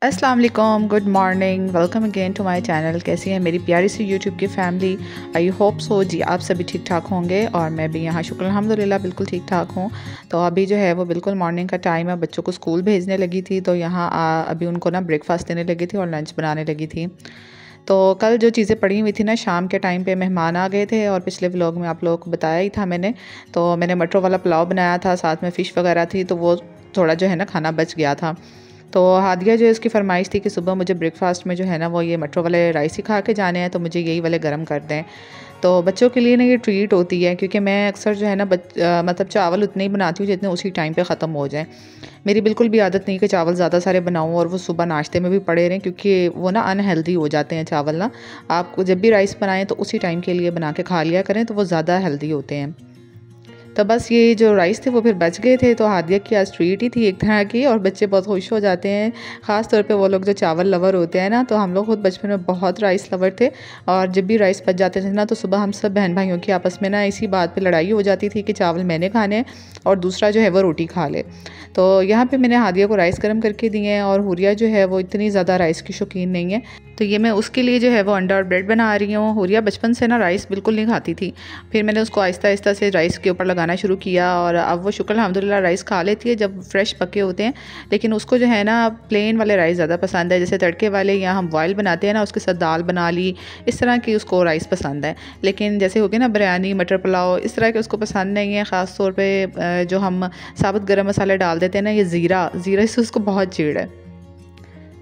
अस्सलाम वालेकुम, good morning, welcome again to my channel. कैसी है मेरी प्यारी सी यूट्यूब की फैमिली। आई होप सो जी आप सभी ठीक ठाक होंगे और मैं भी यहाँ शुक्र अल्हम्दुलिल्लाह बिल्कुल ठीक ठाक हूँ। तो अभी जो है वो बिल्कुल मॉर्निंग का टाइम है, बच्चों को स्कूल भेजने लगी थी तो यहाँ अभी उनको ना ब्रेकफास्ट देने लगी थी और लंच बनाने लगी थी। तो कल जो चीज़ें पड़ी हुई थी ना, शाम के टाइम पे मेहमान आ गए थे और पिछले व्लॉग में आप लोगों को बताया ही था मैंने। तो मैंने मटर वाला पुलाव बनाया था, साथ में फ़िश वगैरह थी, तो वो थोड़ा जो है ना खाना बच गया था। तो हादिया जो है इसकी फ़रमाइश थी कि सुबह मुझे ब्रेकफास्ट में जो है ना वो ये मटर वाले राइस ही खा के जाने हैं, तो मुझे यही वाले गर्म कर दें। तो बच्चों के लिए ना ये ट्रीट होती है, क्योंकि मैं अक्सर जो है ना मतलब चावल उतने ही बनाती हूँ जितने उसी टाइम पे ख़त्म हो जाएं। मेरी बिल्कुल भी आदत नहीं कि चावल ज़्यादा सारे बनाऊँ और वो सुबह नाश्ते में भी पड़े रहें, क्योंकि वो ना अनहेल्दी हो जाते हैं चावल ना। आप जब भी राइस बनाएं तो उसी टाइम के लिए बना के खा लिया करें, तो वो ज़्यादा हेल्दी होते हैं। तो बस ये जो राइस थे वो फिर बच गए थे, तो हादिया की आज ट्रीट ही थी एक तरह की, और बच्चे बहुत खुश हो जाते हैं। ख़ास तौर पे वो लोग जो चावल लवर होते हैं ना, तो हम लोग खुद बचपन में बहुत राइस लवर थे। और जब भी राइस बच जाते थे ना, तो सुबह हम सब बहन भाइयों की आपस में ना इसी बात पे लड़ाई हो जाती थी कि चावल मैंने खाने हैं और दूसरा जो है वो रोटी खा ले। तो यहाँ पे मैंने हादिया को राइस गर्म करके दिए हैं, और हुरिया जो है वो इतनी ज़्यादा राइस की शौकीन नहीं है, तो ये मैं उसके लिए जो है वो अंडा और ब्रेड बना रही हूँ। हुरिया बचपन से ना राइस बिल्कुल नहीं खाती थी, फिर मैंने उसको आहिस्ता आहिस्ता से राइस के ऊपर लगाना शुरू किया और अब वो शुक्र अल्हम्दुलिल्लाह राइस खा लेती है जब फ्रेश पके होते हैं। लेकिन उसको जो है ना प्लेन वाले राइस ज़्यादा पसंद है, जैसे तड़के वाले या हम बॉयल बनाते हैं ना, उसके साथ दाल बना ली, इस तरह की उसको राइस पसंद है। लेकिन जैसे हो गया ना बिरयानी, मटर पुलाव, इस तरह के उसको पसंद नहीं है। ख़ास तौर पे जो हम साबुत गरम मसाले डाल देते हैं ना, ये ज़ीरा से उसको बहुत चिढ़ है।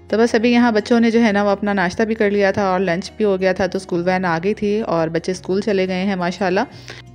तो बस अभी यहाँ बच्चों ने जो है ना वो अपना नाश्ता भी कर लिया था और लंच भी हो गया था, तो स्कूल वैन आ गई थी और बच्चे स्कूल चले गए हैं माशाल्लाह।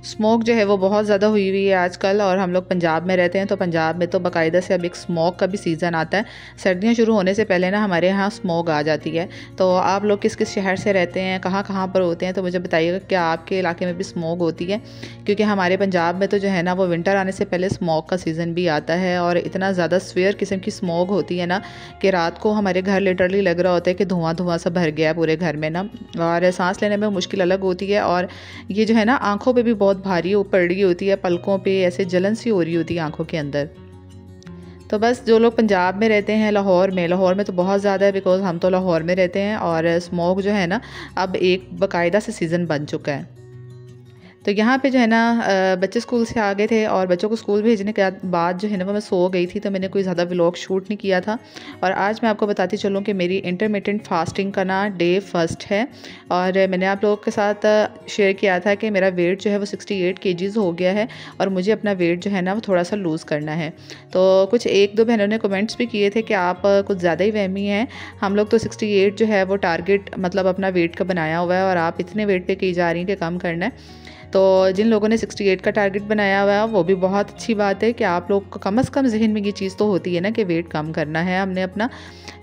स्मोक जो है वो बहुत ज़्यादा हुई हुई है आजकल, और हम लोग पंजाब में रहते हैं, तो पंजाब में तो बाकायदा से अब एक स्मोक का भी सीज़न आता है। सर्दियाँ शुरू होने से पहले ना हमारे यहाँ स्मोक आ जाती है। तो आप लोग किस किस शहर से रहते हैं, कहाँ कहाँ पर होते हैं, तो मुझे बताइएगा क्या आपके इलाके में भी स्मोक होती है। क्योंकि हमारे पंजाब में तो जो है ना वो विंटर आने से पहले स्मोक का सीज़न भी आता है, और इतना ज़्यादा स्वेयर किस्म की स्मोक होती है ना कि रात को हमारे घर लिटरली लग रहा होता है कि धुआं धुआं सा भर गया है पूरे घर में ना, और सांस लेने में मुश्किल अलग होती है। और ये जो है ना आंखों पे भी बहुत भारी पड़ रही होती है, पलकों पे ऐसे जलन सी हो रही होती है आंखों के अंदर। तो बस जो लोग पंजाब में रहते हैं, लाहौर में तो बहुत ज़्यादा है, बिकॉज़ हम तो लाहौर में रहते हैं, और स्मोक जो है ना अब एक बाकायदा से सीज़न बन चुका है। तो यहाँ पे जो है ना बच्चे स्कूल से आ गए थे, और बच्चों को स्कूल भेजने के बाद जो है ना वो मैं सो गई थी, तो मैंने कोई ज़्यादा व्लॉग शूट नहीं किया था। और आज मैं आपको बताती चलूँ कि मेरी इंटरमिटेंट फास्टिंग का ना डे फर्स्ट है, और मैंने आप लोगों के साथ शेयर किया था कि मेरा वेट जो है वो 68 केजीज़ हो गया है, और मुझे अपना वेट जो है ना वो थोड़ा सा लूज़ करना है। तो कुछ एक दो बहनों ने कमेंट्स भी किए थे कि आप कुछ ज़्यादा ही वहमी हैं, हम लोग तो 68 जो है वो टारगेट मतलब अपना वेट का बनाया हुआ है, और आप इतने वेट पे कही जा रही हैं कि कम करना है। तो जिन लोगों ने 68 का टारगेट बनाया हुआ है वो भी बहुत अच्छी बात है कि आप लोग को कम से कम जहन में ये चीज़ तो होती है ना कि वेट कम करना है हमने अपना।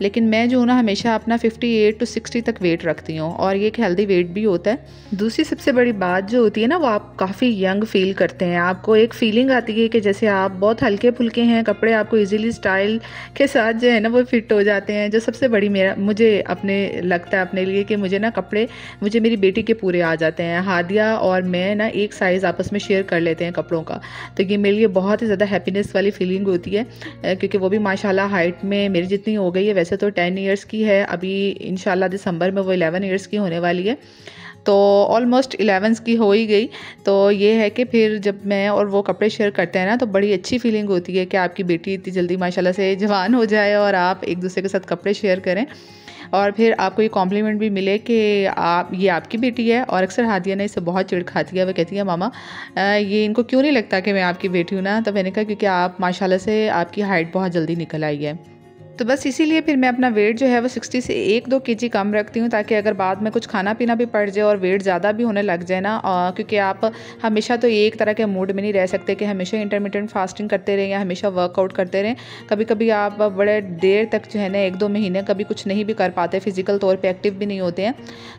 लेकिन मैं जो हूँ ना हमेशा अपना 58 to 60 तक वेट रखती हूँ, और ये एक हेल्दी वेट भी होता है। दूसरी सबसे बड़ी बात जो होती है ना, वो आप काफ़ी यंग फील करते हैं, आपको एक फीलिंग आती है कि जैसे आप बहुत हल्के फुल्के हैं, कपड़े आपको इजीली स्टाइल के साथ जो है ना वो फिट हो जाते हैं। जो सबसे बड़ी मुझे अपने लगता है अपने लिए कि मुझे ना कपड़े मुझे मेरी बेटी के पूरे आ जाते हैं। हादिया और मैं ना एक साइज़ आपस में शेयर कर लेते हैं कपड़ों का, तो ये मेरे लिए बहुत ही ज़्यादा हैप्पीनेस वाली फीलिंग होती है, क्योंकि वो भी माशाल्लाह हाइट में मेरी जितनी हो गई है। वैसे तो 10 इयर्स की है, अभी इंशाल्लाह दिसंबर में वो 11 इयर्स की होने वाली है, तो ऑलमोस्ट 11 की हो ही गई। तो ये है कि फिर जब मैं और वो कपड़े शेयर करते हैं ना, तो बड़ी अच्छी फीलिंग होती है कि आपकी बेटी इतनी जल्दी माशाल्लाह से जवान हो जाए और आप एक दूसरे के साथ कपड़े शेयर करें, और फिर आपको ये कॉम्प्लीमेंट भी मिले कि आप ये आपकी बेटी है। और अक्सर हादिया ने इससे बहुत चिढ़ खाती है, वो कहती है मामा ये इनको क्यों नहीं लगता कि मैं आपकी बेटी हूँ ना। तो मैंने कहा क्योंकि आप माशाल्लाह से आपकी हाइट बहुत जल्दी निकल आई है। तो बस इसीलिए फिर मैं अपना वेट जो है वो 60 से 1-2 केजी कम रखती हूँ, ताकि अगर बाद में कुछ खाना पीना भी पड़ जाए और वेट ज़्यादा भी होने लग जाए ना, क्योंकि आप हमेशा तो एक तरह के मूड में नहीं रह सकते कि हमेशा इंटरमिटेंट फास्टिंग करते रहें या हमेशा वर्कआउट करते रहें। कभी कभी आप बड़े देर तक जो है ना 1-2 महीने कभी कुछ नहीं भी कर पाते, फिजिकल तौर पर एक्टिव भी नहीं होते हैं,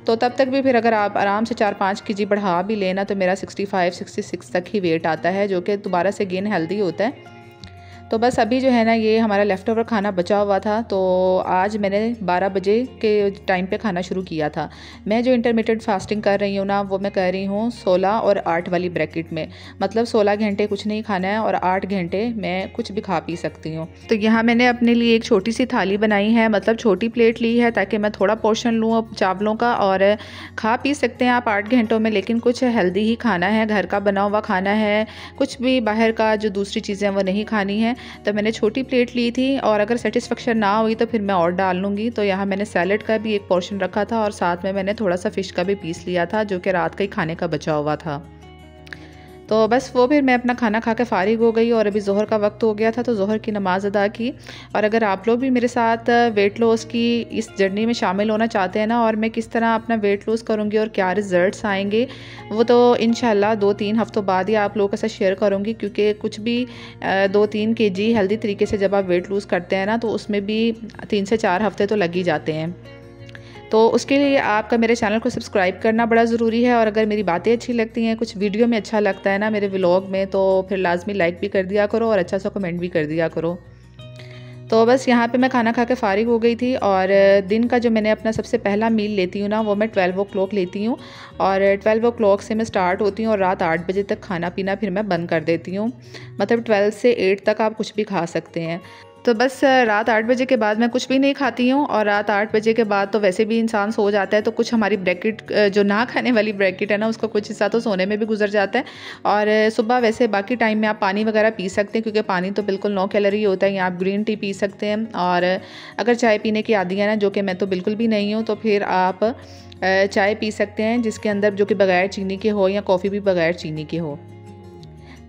तो तब तक भी फिर अगर आप आराम से 4-5 केजी बढ़ा भी लेना, तो मेरा 65-66 तक ही वेट आता है, जो कि दोबारा से गेन हेल्दी होता है। तो बस अभी जो है ना ये हमारा लेफ़्ट ओवर खाना बचा हुआ था, तो आज मैंने 12 बजे के टाइम पे खाना शुरू किया था। मैं जो इंटरमिटेंट फास्टिंग कर रही हूँ ना, वो मैं कर रही हूँ 16 और 8 वाली ब्रैकेट में। मतलब 16 घंटे कुछ नहीं खाना है और 8 घंटे मैं कुछ भी खा पी सकती हूँ। तो यहाँ मैंने अपने लिए एक छोटी सी थाली बनाई है, मतलब छोटी प्लेट ली है ताकि मैं थोड़ा पोर्शन लूँ चावलों का, और खा पी सकते हैं आप 8 घंटों में, लेकिन कुछ हेल्दी ही खाना है, घर का बना हुआ खाना है, कुछ भी बाहर का जो दूसरी चीज़ें वो नहीं खानी है। तो मैंने छोटी प्लेट ली थी, और अगर सेटिस्फेक्शन ना हुई तो फिर मैं और डाल लूँगी। तो यहाँ मैंने सैलेड का भी एक पोर्शन रखा था और साथ में मैंने थोड़ा सा फ़िश का भी पीस लिया था जो कि रात का ही खाने का बचा हुआ था। तो बस वो फिर मैं अपना खाना खा के फ़ारिग हो गई और अभी ज़ोहर का वक्त हो गया था, तो ज़ोहर की नमाज़ अदा की। और अगर आप लोग भी मेरे साथ वेट लॉस की इस जर्नी में शामिल होना चाहते हैं ना, और मैं किस तरह अपना वेट लॉस करूँगी और क्या रिज़ल्ट्स आएंगे, वो तो इंशाल्लाह 2-3 हफ़्तों बाद ही आप लोगों के साथ शेयर करूँगी। क्योंकि कुछ भी 2-3 kg हेल्दी तरीके से जब आप वेट लूज़ करते हैं ना, तो उसमें भी 3 से 4 हफ़्ते तो लग ही जाते हैं। तो उसके लिए आपका मेरे चैनल को सब्सक्राइब करना बड़ा ज़रूरी है, और अगर मेरी बातें अच्छी लगती हैं, कुछ वीडियो में अच्छा लगता है ना मेरे व्लॉग में, तो फिर लाजमी लाइक भी कर दिया करो और अच्छा सा कमेंट भी कर दिया करो। तो बस यहाँ पे मैं खाना खा के फ़ारिग हो गई थी, और दिन का जो मैंने अपना सबसे पहला मील लेती हूँ ना, वो मैं 12 ओ क्लॉक लेती हूँ, और 12 ओ क्लॉक से मैं स्टार्ट होती हूँ और रात 8 बजे तक खाना पीना फिर मैं बंद कर देती हूँ। मतलब 12 से 8 तक आप कुछ भी खा सकते हैं। तो बस रात 8 बजे के बाद मैं कुछ भी नहीं खाती हूँ, और रात 8 बजे के बाद तो वैसे भी इंसान सो जाता है, तो कुछ हमारी ब्रैकेट जो ना खाने वाली ब्रैकेट है ना, उसका कुछ हिस्सा तो सोने में भी गुजर जाता है। और सुबह वैसे बाकी टाइम में आप पानी वगैरह पी सकते हैं, क्योंकि पानी तो बिल्कुल 9 कैलोरी होता है, या आप ग्रीन टी पी सकते हैं। और अगर चाय पीने की आदी है ना, जो कि मैं तो बिल्कुल भी नहीं हूँ, तो फिर आप चाय पी सकते हैं जिसके अंदर जो कि बगैर चीनी के हो, या कॉफ़ी भी बगैर चीनी के हो।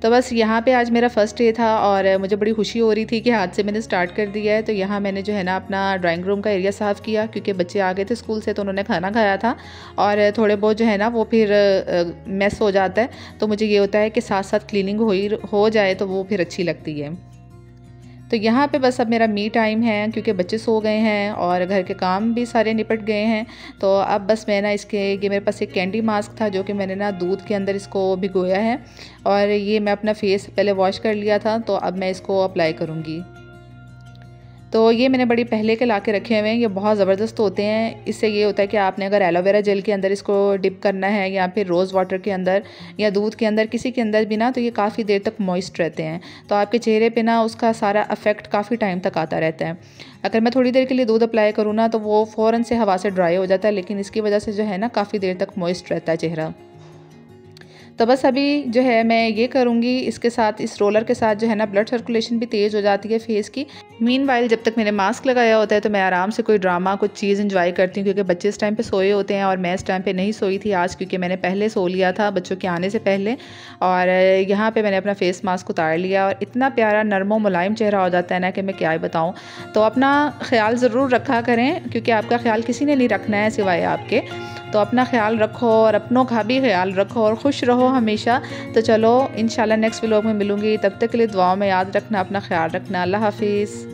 तो बस यहाँ पे आज मेरा फ़र्स्ट डे था, और मुझे बड़ी खुशी हो रही थी कि आज से मैंने स्टार्ट कर दिया है। तो यहाँ मैंने जो है ना अपना ड्राइंग रूम का एरिया साफ़ किया, क्योंकि बच्चे आ गए थे स्कूल से, तो उन्होंने खाना खाया था, और थोड़े बहुत जो है ना वो फिर मेस हो जाता है। तो मुझे ये होता है कि साथ साथ क्लीनिंग हो जाए तो वो फिर अच्छी लगती है। तो यहाँ पे बस अब मेरा मी टाइम है, क्योंकि बच्चे सो गए हैं और घर के काम भी सारे निपट गए हैं। तो अब बस मैं ना ये मेरे पास एक कैंडी मास्क था, जो कि मैंने ना दूध के अंदर इसको भिगोया है, और ये मैं अपना फेस पहले वॉश कर लिया था, तो अब मैं इसको अप्लाई करूँगी। तो ये मैंने बड़ी पहले के ला के रखे हुए हैं, ये बहुत ज़बरदस्त होते हैं। इससे ये होता है कि आपने अगर एलोवेरा जेल के अंदर इसको डिप करना है, या फिर रोज़ वाटर के अंदर, या दूध के अंदर, किसी के अंदर भी ना, तो ये काफ़ी देर तक मॉइस्ट रहते हैं। तो आपके चेहरे पे ना उसका सारा इफेक्ट काफ़ी टाइम तक आता रहता है। अगर मैं थोड़ी देर के लिए दूध अप्लाई करूँ ना, तो वो फ़ौरन से हवा से ड्राई हो जाता है, लेकिन इसकी वजह से जो है ना काफ़ी देर तक मॉइस्ट रहता है चेहरा। तो बस अभी जो है मैं ये करूँगी, इसके साथ इस रोलर के साथ जो है ना ब्लड सर्कुलेशन भी तेज़ हो जाती है फेस की। मीनवाइल जब तक मैंने मास्क लगाया होता है, तो मैं आराम से कोई ड्रामा, कुछ चीज़ एंजॉय करती हूँ, क्योंकि बच्चे इस टाइम पे सोए होते हैं, और मैं इस टाइम पे नहीं सोई थी आज, क्योंकि मैंने पहले सो लिया था बच्चों के आने से पहले। और यहाँ पे मैंने अपना फेस मास्क उतार लिया, और इतना प्यारा नरम मुलायम चेहरा हो जाता है ना कि मैं क्या ही बताऊँ। तो अपना ख्याल ज़रूर रखा करें, क्योंकि आपका ख्याल किसी ने नहीं रखना है सिवाय आपके। तो अपना ख्याल रखो, और अपनों का भी ख्याल रखो, और खुश रहो हमेशा। तो चलो इंशाल्लाह नेक्स्ट व्लॉग में मिलूँगी, तब तक के लिए दुआओं में याद रखना, अपना ख्याल रखना। अल्लाह हाफिज़।